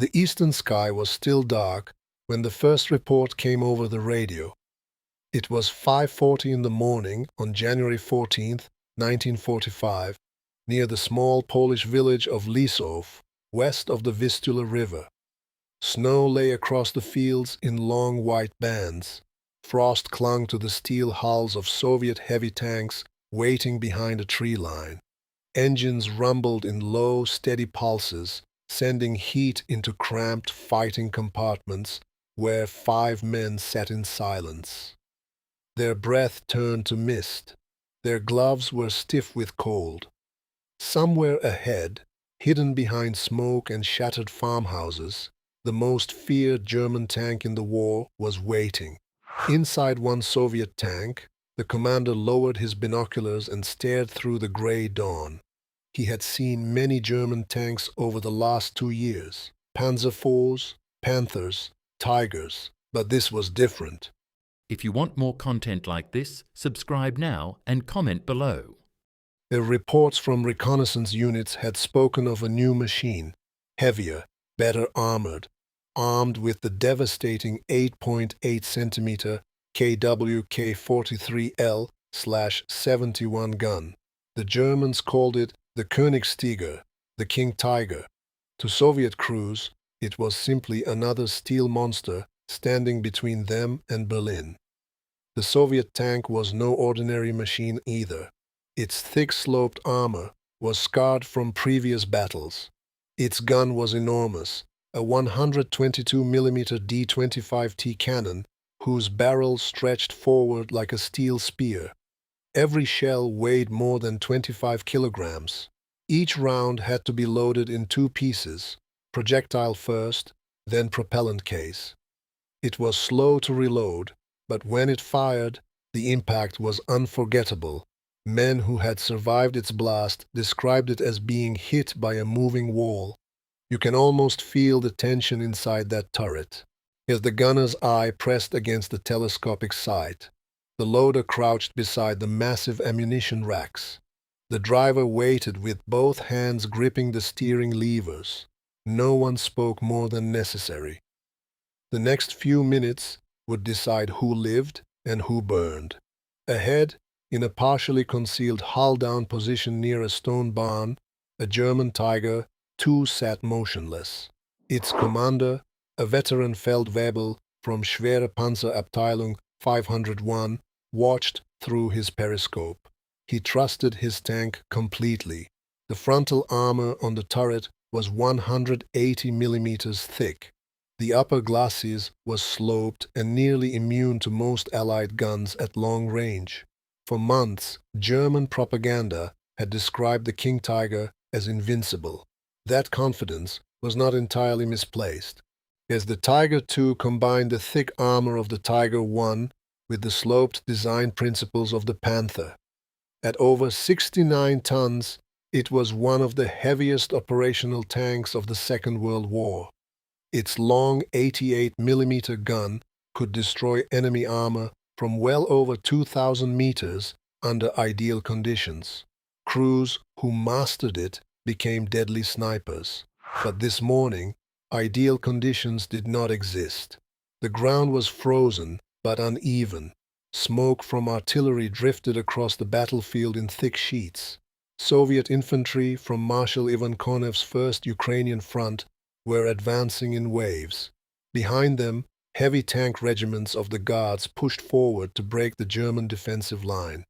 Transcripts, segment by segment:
The eastern sky was still dark when the first report came over the radio. It was 5:40 in the morning on January 14, 1945, near the small Polish village of Lisów, west of the Vistula River. Snow lay across the fields in long white bands. Frost clung to the steel hulls of Soviet heavy tanks waiting behind a tree line. Engines rumbled in low, steady pulses, sending heat into cramped fighting compartments where 5 men sat in silence. Their breath turned to mist. Their gloves were stiff with cold. Somewhere ahead, hidden behind smoke and shattered farmhouses, the most feared German tank in the war was waiting. Inside one Soviet tank, the commander lowered his binoculars and stared through the gray dawn. He had seen many German tanks over the last 2 years, Panzer IVs, Panthers, Tigers, but this was different. If you want more content like this, subscribe now and comment below. The reports from reconnaissance units had spoken of a new machine, heavier, better armored, armed with the devastating 8.8 centimeter KWK-43L/71 gun. The Germans called it the Königstiger, the King Tiger. To Soviet crews, it was simply another steel monster standing between them and Berlin. The Soviet tank was no ordinary machine either. Its thick-sloped armor was scarred from previous battles. Its gun was enormous, a 122mm D-25T cannon whose barrel stretched forward like a steel spear. Every shell weighed more than 25 kilograms. Each round had to be loaded in 2 pieces, projectile first, then propellant case. It was slow to reload, but when it fired, the impact was unforgettable. Men who had survived its blast described it as being hit by a moving wall. You can almost feel the tension inside that turret. As the gunner's eye pressed against the telescopic sight, the loader crouched beside the massive ammunition racks. The driver waited with both hands gripping the steering levers. No one spoke more than necessary. The next few minutes would decide who lived and who burned. Ahead, in a partially concealed hull-down position near a stone barn, a German Tiger II sat motionless. Its commander, a veteran Feldwebel from Schwere Panzerabteilung 501, watched through his periscope. He trusted his tank completely. The frontal armor on the turret was 180 millimeters thick. The upper glacis was sloped and nearly immune to most Allied guns at long range. For months, German propaganda had described the King Tiger as invincible. That confidence was not entirely misplaced, as the Tiger II combined the thick armor of the Tiger I with the sloped design principles of the Panther. At over 69 tons, it was one of the heaviest operational tanks of the Second World War. Its long 88mm gun could destroy enemy armor from well over 2,000 meters under ideal conditions. Crews who mastered it became deadly snipers. But this morning, ideal conditions did not exist. The ground was frozen but uneven. Smoke from artillery drifted across the battlefield in thick sheets. Soviet infantry from Marshal Ivan Konev's First Ukrainian Front were advancing in waves. Behind them, heavy tank regiments of the Guards pushed forward to break the German defensive line.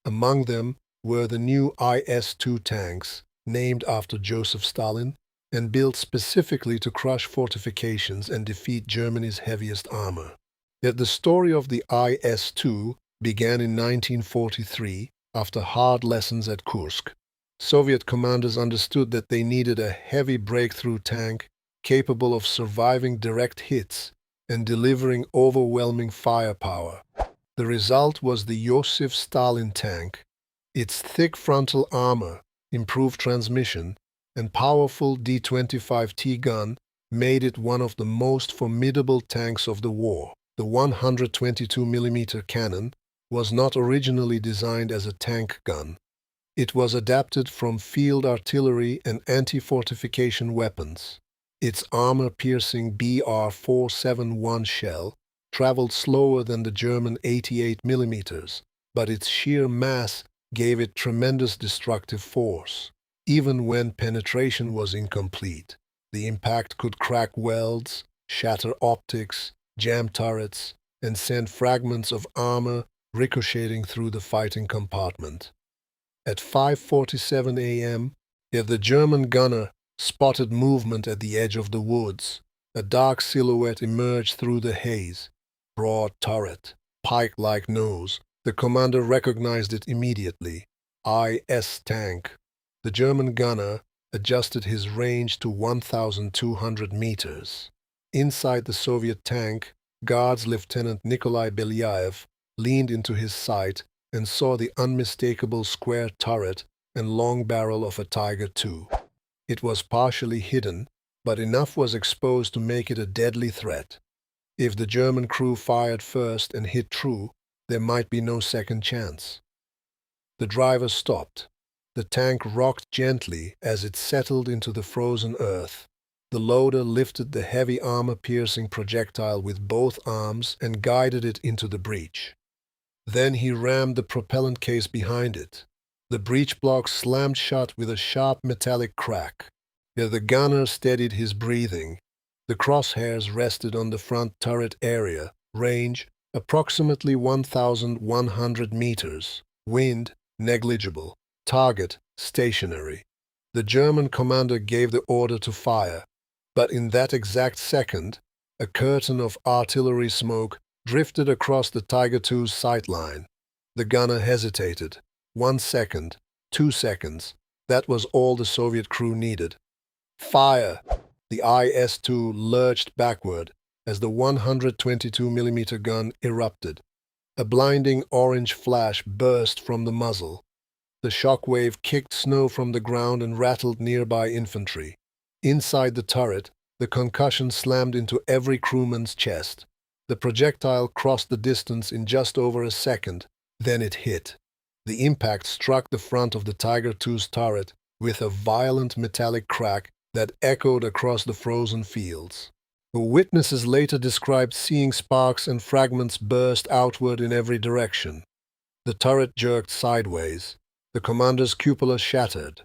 Among them were the new IS-2 tanks, named after Joseph Stalin, and built specifically to crush fortifications and defeat Germany's heaviest armor. Yet the story of the IS-2 began in 1943 after hard lessons at Kursk. Soviet commanders understood that they needed a heavy breakthrough tank capable of surviving direct hits and delivering overwhelming firepower. The result was the Joseph Stalin tank. Its thick frontal armor, improved transmission, and powerful D-25T gun made it one of the most formidable tanks of the war. The 122mm cannon was not originally designed as a tank gun. It was adapted from field artillery and anti-fortification weapons. Its armor-piercing BR-471 shell traveled slower than the German 88 mm, but its sheer mass gave it tremendous destructive force. Even when penetration was incomplete, the impact could crack welds, shatter optics, jam turrets, and send fragments of armor ricocheting through the fighting compartment. At 5:47 a.m., if the German gunner spotted movement at the edge of the woods, a dark silhouette emerged through the haze. Broad turret, pike-like nose. The commander recognized it immediately. IS tank. The German gunner adjusted his range to 1,200 meters. Inside the Soviet tank, Guards Lieutenant Nikolai Belyaev leaned into his sight and saw the unmistakable square turret and long barrel of a Tiger II. It was partially hidden, but enough was exposed to make it a deadly threat. If the German crew fired first and hit true, there might be no second chance. The driver stopped. The tank rocked gently as it settled into the frozen earth. The loader lifted the heavy armor-piercing projectile with both arms and guided it into the breach. Then he rammed the propellant case behind it. The breech block slammed shut with a sharp metallic crack. The gunner steadied his breathing. The crosshairs rested on the front turret area, range approximately 1,100 meters, wind negligible, target stationary. The German commander gave the order to fire, but in that exact second, a curtain of artillery smoke drifted across the Tiger II's sightline. The gunner hesitated. 1 second, 2 seconds. That was all the Soviet crew needed. Fire! The IS-2 lurched backward as the 122 mm gun erupted. A blinding orange flash burst from the muzzle. The shockwave kicked snow from the ground and rattled nearby infantry. Inside the turret, the concussion slammed into every crewman's chest. The projectile crossed the distance in just over a second, then it hit. The impact struck the front of the Tiger II's turret with a violent metallic crack that echoed across the frozen fields. The witnesses later described seeing sparks and fragments burst outward in every direction. The turret jerked sideways. The commander's cupola shattered.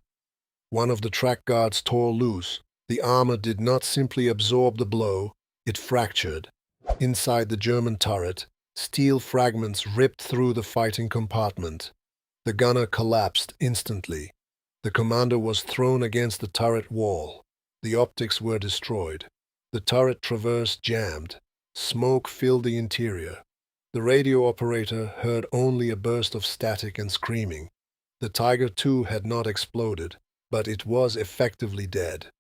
One of the track guards tore loose. The armor did not simply absorb the blow, it fractured. Inside the German turret, steel fragments ripped through the fighting compartment. The gunner collapsed instantly. The commander was thrown against the turret wall. The optics were destroyed. The turret traverse jammed. Smoke filled the interior. The radio operator heard only a burst of static and screaming. The Tiger II had not exploded, but it was effectively dead.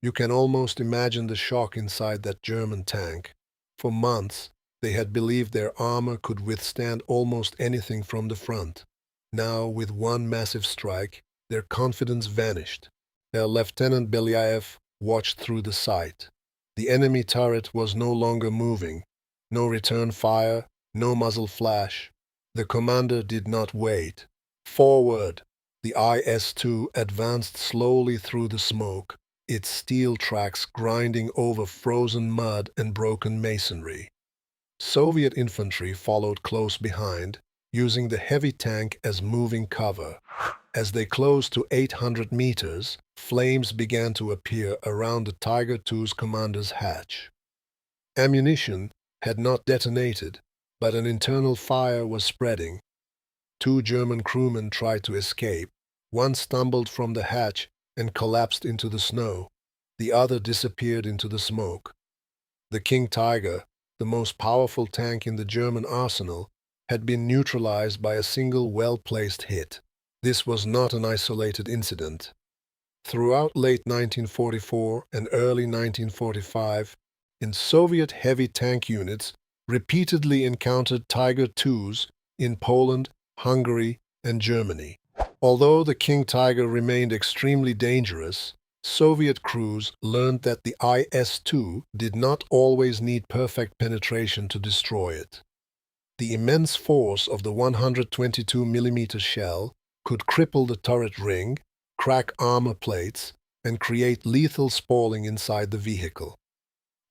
You can almost imagine the shock inside that German tank. For months, they had believed their armor could withstand almost anything from the front. Now, with one massive strike, their confidence vanished. Lieutenant Belyaev watched through the sight. The enemy turret was no longer moving. No return fire, no muzzle flash. The commander did not wait. Forward! The IS-2 advanced slowly through the smoke, its steel tracks grinding over frozen mud and broken masonry. Soviet infantry followed close behind, using the heavy tank as moving cover. As they closed to 800 meters, flames began to appear around the Tiger II's commander's hatch. Ammunition had not detonated, but an internal fire was spreading. 2 German crewmen tried to escape. One stumbled from the hatch and collapsed into the snow. The other disappeared into the smoke. The King Tiger, the most powerful tank in the German arsenal, had been neutralized by a single well-placed hit. This was not an isolated incident. Throughout late 1944 and early 1945, Soviet heavy tank units repeatedly encountered Tiger IIs in Poland, Hungary, and Germany. Although the King Tiger remained extremely dangerous, Soviet crews learned that the IS-2 did not always need perfect penetration to destroy it. The immense force of the 122 mm shell could cripple the turret ring, crack armor plates, and create lethal spalling inside the vehicle.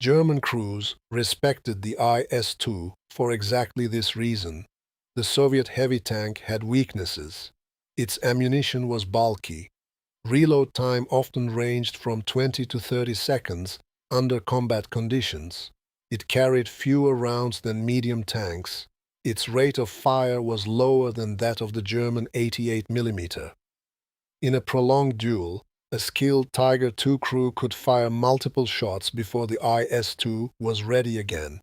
German crews respected the IS-2 for exactly this reason. The Soviet heavy tank had weaknesses. Its ammunition was bulky. Reload time often ranged from 20 to 30 seconds under combat conditions. It carried fewer rounds than medium tanks. Its rate of fire was lower than that of the German 88mm. In a prolonged duel, a skilled Tiger II crew could fire multiple shots before the IS-2 was ready again.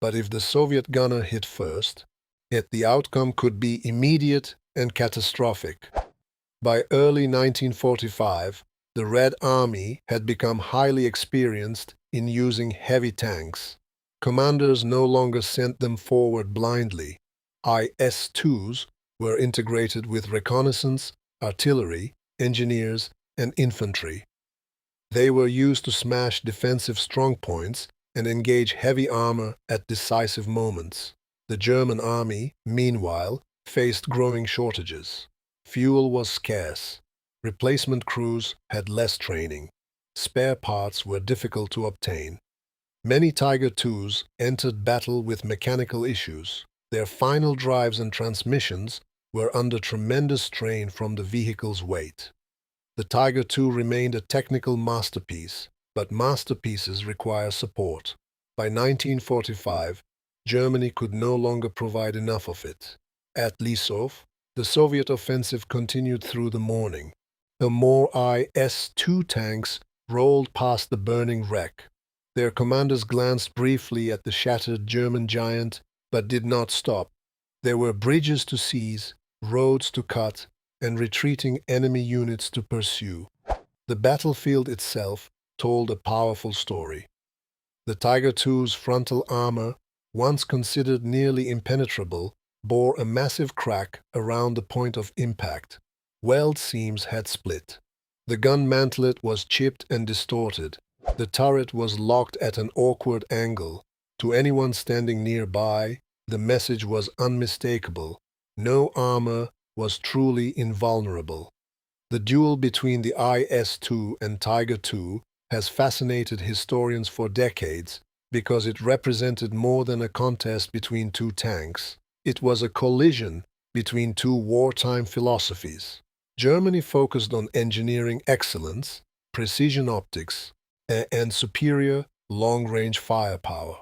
But if the Soviet gunner hit first, the outcome could be immediate and catastrophic. By early 1945, the Red Army had become highly experienced in using heavy tanks. Commanders no longer sent them forward blindly. IS-2s were integrated with reconnaissance, artillery, engineers, and infantry. They were used to smash defensive strongpoints and engage heavy armor at decisive moments. The German army, meanwhile, faced growing shortages. Fuel was scarce. Replacement crews had less training. Spare parts were difficult to obtain. Many Tiger IIs entered battle with mechanical issues. Their final drives and transmissions were under tremendous strain from the vehicle's weight. The Tiger II remained a technical masterpiece, but masterpieces require support. By 1945, Germany could no longer provide enough of it. At Lisów, the Soviet offensive continued through the morning. The more IS-2 tanks rolled past the burning wreck. Their commanders glanced briefly at the shattered German giant, but did not stop. There were bridges to seize, roads to cut, and retreating enemy units to pursue. The battlefield itself told a powerful story. The Tiger II's frontal armor, once considered nearly impenetrable, bore a massive crack around the point of impact. Weld seams had split. The gun mantlet was chipped and distorted. The turret was locked at an awkward angle. To anyone standing nearby, the message was unmistakable. No armor was truly invulnerable. The duel between the IS-2 and Tiger II has fascinated historians for decades because it represented more than a contest between two tanks. It was a collision between two wartime philosophies. Germany focused on engineering excellence, precision optics, and superior long-range firepower.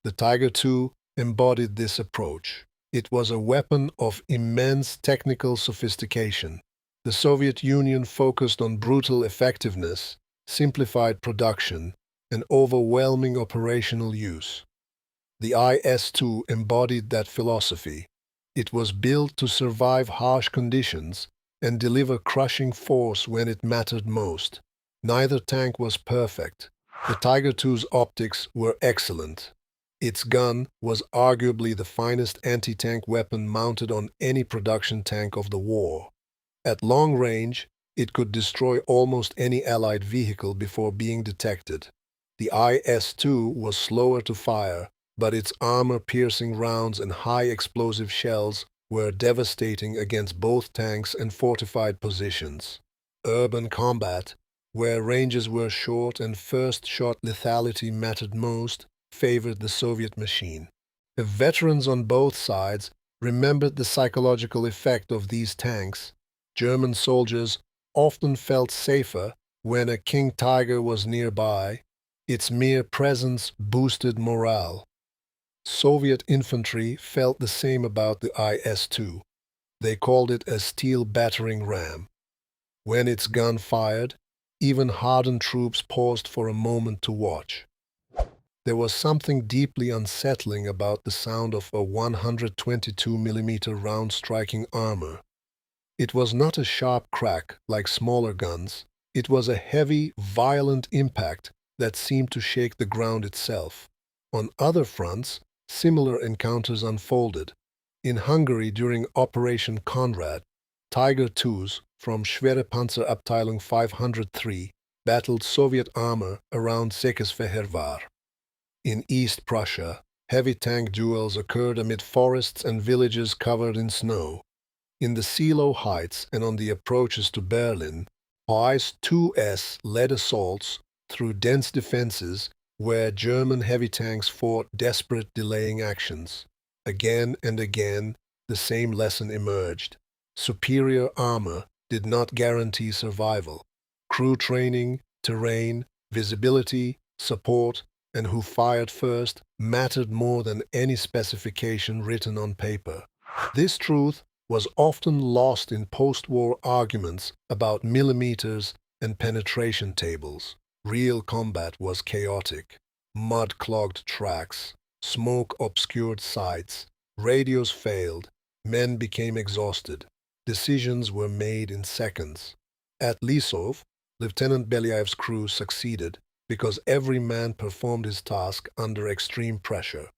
The Tiger II embodied this approach. It was a weapon of immense technical sophistication. The Soviet Union focused on brutal effectiveness, simplified production, and overwhelming operational use. The IS-2 embodied that philosophy. It was built to survive harsh conditions and deliver crushing force when it mattered most. Neither tank was perfect. The Tiger II's optics were excellent. Its gun was arguably the finest anti-tank weapon mounted on any production tank of the war. At long range, it could destroy almost any Allied vehicle before being detected. The IS-2 was slower to fire, but its armor-piercing rounds and high-explosive shells were devastating against both tanks and fortified positions. Urban combat, where ranges were short and first-shot lethality mattered most, favored the Soviet machine. The veterans on both sides remembered the psychological effect of these tanks. German soldiers often felt safer when a King Tiger was nearby. Its mere presence boosted morale. Soviet infantry felt the same about the IS-2. They called it a steel battering ram. When its gun fired, even hardened troops paused for a moment to watch. There was something deeply unsettling about the sound of a 122mm round striking armor. It was not a sharp crack like smaller guns. It was a heavy, violent impact that seemed to shake the ground itself. On other fronts, similar encounters unfolded. In Hungary during Operation Konrad, Tiger IIs from Schwerepanzerabteilung 503 battled Soviet armor around Székesfehérvár. In East Prussia, heavy tank duels occurred amid forests and villages covered in snow. In the Seelow Heights and on the approaches to Berlin, IS-2s led assaults through dense defenses where German heavy tanks fought desperate delaying actions. Again and again, the same lesson emerged. Superior armor did not guarantee survival. Crew training, terrain, visibility, support, and who fired first mattered more than any specification written on paper. This truth was often lost in post-war arguments about millimeters and penetration tables. Real combat was chaotic. Mud-clogged tracks, smoke-obscured sights, radios failed, men became exhausted. Decisions were made in seconds. At Lisów, Lieutenant Belyaev's crew succeeded because every man performed his task under extreme pressure.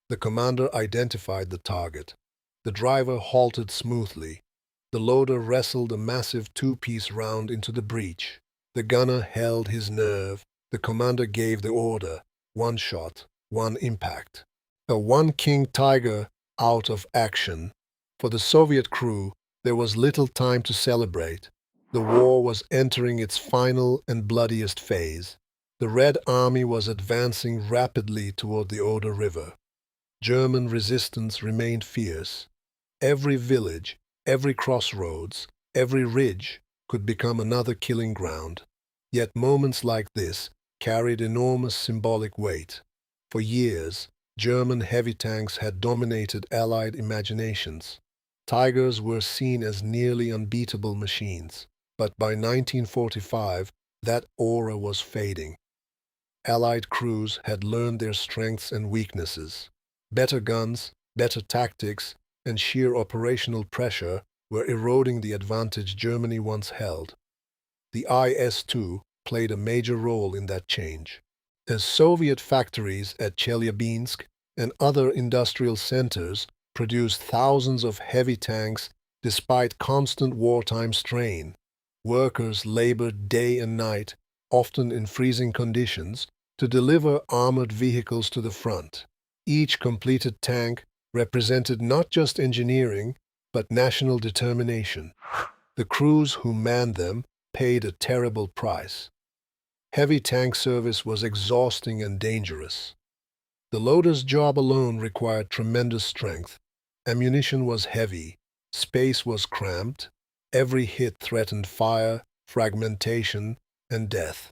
The commander identified the target. The driver halted smoothly. The loader wrestled a massive two-piece round into the breech. The gunner held his nerve. The commander gave the order: one shot, one impact. A one-king Tiger out of action. For the Soviet crew, there was little time to celebrate. The war was entering its final and bloodiest phase. The Red Army was advancing rapidly toward the Oder River. German resistance remained fierce. Every village, every crossroads, every ridge could become another killing ground. Yet moments like this carried enormous symbolic weight. For years, German heavy tanks had dominated Allied imaginations. Tigers were seen as nearly unbeatable machines. But by 1945, that aura was fading. Allied crews had learned their strengths and weaknesses. Better guns, better tactics, and sheer operational pressure were eroding the advantage Germany once held. The IS-2 played a major role in that change. As Soviet factories at Chelyabinsk and other industrial centers produced thousands of heavy tanks despite constant wartime strain, workers labored day and night, often in freezing conditions, to deliver armored vehicles to the front. Each completed tank represented not just engineering, but national determination. The crews who manned them paid a terrible price. Heavy tank service was exhausting and dangerous. The loader's job alone required tremendous strength. Ammunition was heavy, space was cramped, every hit threatened fire, fragmentation, and death.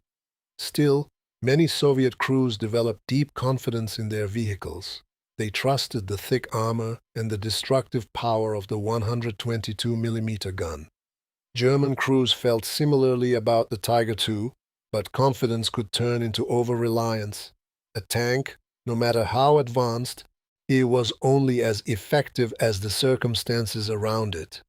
Still, many Soviet crews developed deep confidence in their vehicles. They trusted the thick armor and the destructive power of the 122mm gun. German crews felt similarly about the Tiger II, but confidence could turn into over-reliance. A tank, no matter how advanced, it was only as effective as the circumstances around it.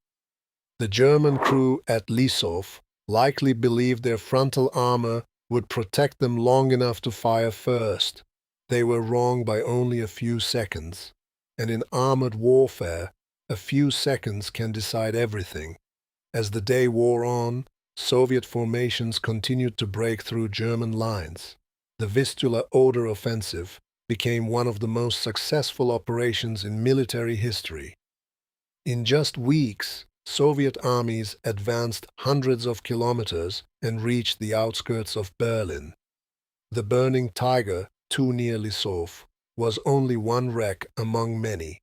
The German crew at Lisów likely believed their frontal armor would protect them long enough to fire first. They were wrong by only a few seconds. And in armored warfare, a few seconds can decide everything. As the day wore on, Soviet formations continued to break through German lines. The Vistula Oder offensive became one of the most successful operations in military history. In just weeks, Soviet armies advanced hundreds of kilometers and reached the outskirts of Berlin. The burning Tiger, too near Lisów, was only one wreck among many,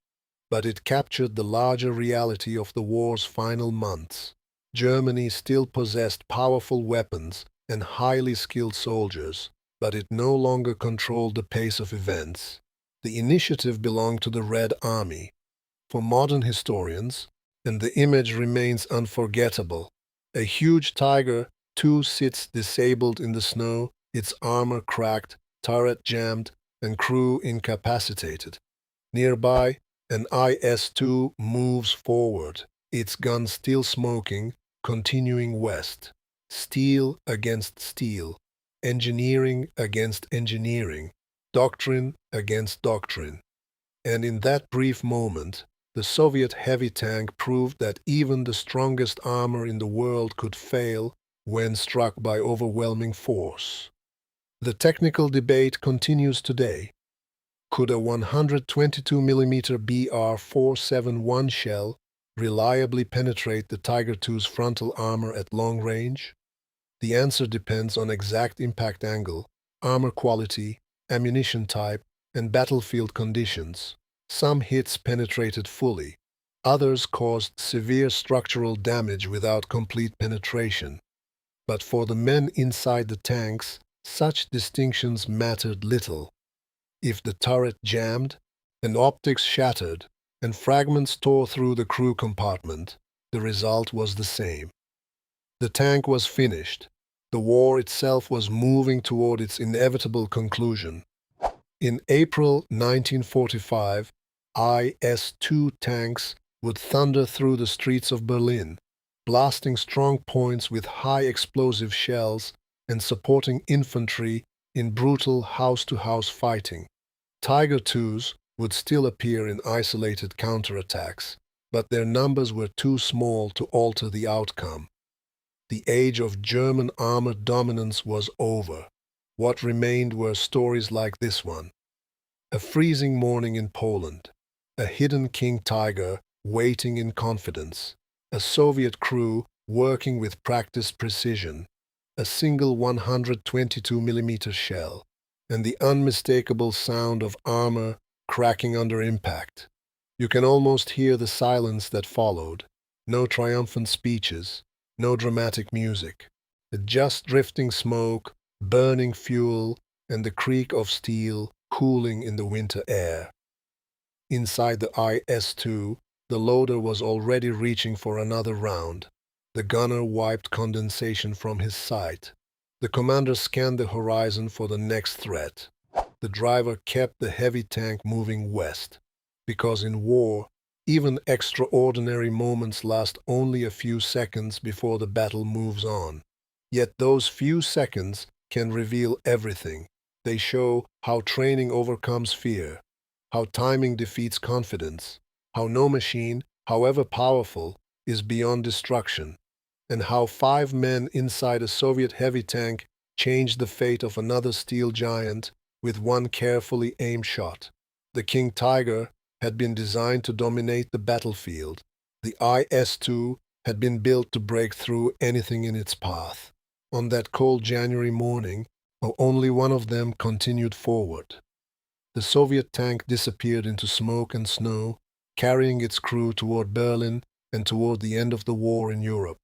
but it captured the larger reality of the war's final months. Germany still possessed powerful weapons and highly skilled soldiers, but it no longer controlled the pace of events. The initiative belonged to the Red Army. For modern historians, and the image remains unforgettable, a huge Tiger II sits disabled in the snow, its armor cracked, turret jammed, and crew incapacitated. Nearby, an IS-2 moves forward, its gun still smoking, continuing west. Steel against steel, engineering against engineering, doctrine against doctrine. And in that brief moment, the Soviet heavy tank proved that even the strongest armor in the world could fail when struck by overwhelming force. The technical debate continues today. Could a 122mm BR-471 shell reliably penetrate the Tiger II's frontal armor at long range? The answer depends on exact impact angle, armor quality, ammunition type, and battlefield conditions. Some hits penetrated fully. Others caused severe structural damage without complete penetration. But for the men inside the tanks, such distinctions mattered little. If the turret jammed, and optics shattered, and fragments tore through the crew compartment, the result was the same. The tank was finished. The war itself was moving toward its inevitable conclusion. In April 1945, IS-2 tanks would thunder through the streets of Berlin, blasting strong points with high explosive shells and supporting infantry in brutal house-to-house fighting. Tiger IIs would still appear in isolated counterattacks, but their numbers were too small to alter the outcome. The age of German armored dominance was over. What remained were stories like this one. A freezing morning in Poland. A hidden King Tiger waiting in confidence. A Soviet crew working with practiced precision. A single 122mm shell. And the unmistakable sound of armor cracking under impact. You can almost hear the silence that followed. No triumphant speeches. No dramatic music. Just drifting smoke, burning fuel, and the creak of steel cooling in the winter air. Inside the IS-2, the loader was already reaching for another round. The gunner wiped condensation from his sight. The commander scanned the horizon for the next threat. The driver kept the heavy tank moving west. Because in war, even extraordinary moments last only a few seconds before the battle moves on. Yet those few seconds can reveal everything. They show how training overcomes fear, how timing defeats confidence, how no machine, however powerful, is beyond destruction, and how 5 men inside a Soviet heavy tank changed the fate of another steel giant with one carefully aimed shot. The King Tiger had been designed to dominate the battlefield. The IS-2 had been built to break through anything in its path. On that cold January morning, only one of them continued forward. The Soviet tank disappeared into smoke and snow, carrying its crew toward Berlin and toward the end of the war in Europe.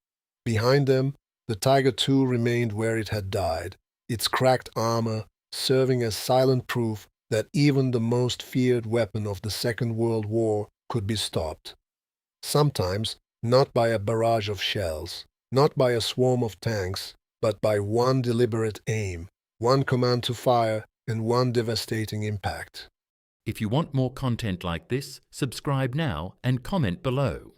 Behind them, the Tiger II remained where it had died, its cracked armor serving as silent proof that even the most feared weapon of the Second World War could be stopped. Sometimes not by a barrage of shells, not by a swarm of tanks, but by one deliberate aim, one command to fire, and one devastating impact. If you want more content like this, subscribe now and comment below.